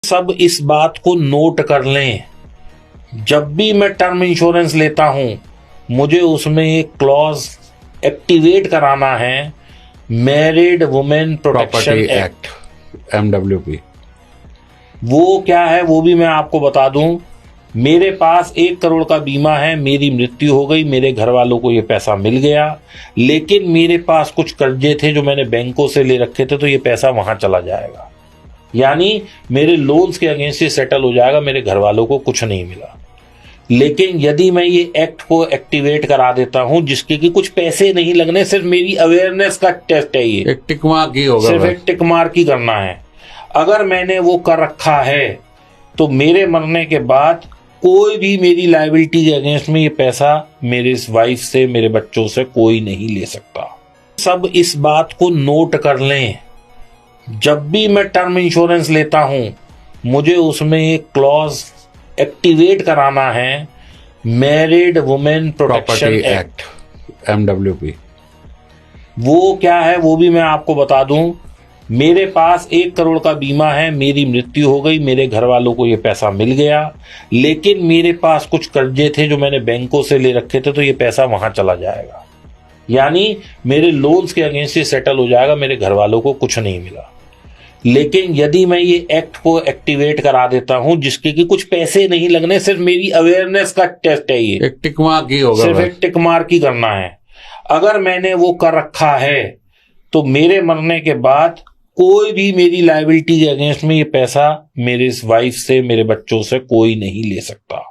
सब इस बात को नोट कर लें, जब भी मैं टर्म इंश्योरेंस लेता हूं मुझे उसमें एक क्लॉज एक्टिवेट कराना है, married women protection act, MWP। वो क्या है वो भी मैं आपको बता दूं। मेरे पास 1 करोड़ का बीमा है, मेरी मृत्यु हो गई, मेरे घर वालों को ये पैसा मिल गया, लेकिन मेरे पास कुछ कर्जे थे जो मैंने बैंकों से ले रखे थे, तो ये पैसा वहां चला जाएगा, यानी मेरे लोन्स के अगेंस्ट ये सेटल हो जाएगा, मेरे घर वालों को कुछ नहीं मिला। लेकिन यदि मैं ये एक्ट को एक्टिवेट करा देता हूं, जिसके कि कुछ पैसे नहीं लगने, सिर्फ मेरी अवेयरनेस का टेस्ट है, ये एक टिक मार्क ही होगा, सिर्फ एक टिक मार्क ही करना है। अगर मैंने वो कर रखा है तो मेरे मरने के बाद कोई भी मेरी लायबिलिटी के अगेंस्ट में ये पैसा मेरे वाइफ से, मेरे बच्चों से कोई नहीं ले सकता। सब इस बात को नोट कर लें, जब भी मैं टर्म इंश्योरेंस लेता हूं मुझे उसमें एक क्लॉज एक्टिवेट कराना है, married women protection act, MWP। वो क्या है वो भी मैं आपको बता दूं। मेरे पास 1 करोड़ का बीमा है, मेरी मृत्यु हो गई, मेरे घर वालों को ये पैसा मिल गया, लेकिन मेरे पास कुछ कर्जे थे जो मैंने बैंकों से ले रखे थे, तो ये पैसा वहां चला जाएगा, यानी मेरे लोन्स के अगेंस्ट ये सेटल हो जाएगा, मेरे घर वालों को कुछ नहीं मिला। लेकिन यदि मैं ये एक्ट को एक्टिवेट करा देता हूं, जिसके कि कुछ पैसे नहीं लगने, सिर्फ मेरी अवेयरनेस का टेस्ट है, ये एक टिक मार्क ही होगा, सिर्फ एक टिक मार्क ही करना है। अगर मैंने वो कर रखा है तो मेरे मरने के बाद कोई भी मेरी लायबिलिटी के अगेंस्ट में ये पैसा मेरे वाइफ से, मेरे बच्चों से कोई नहीं ले सकता।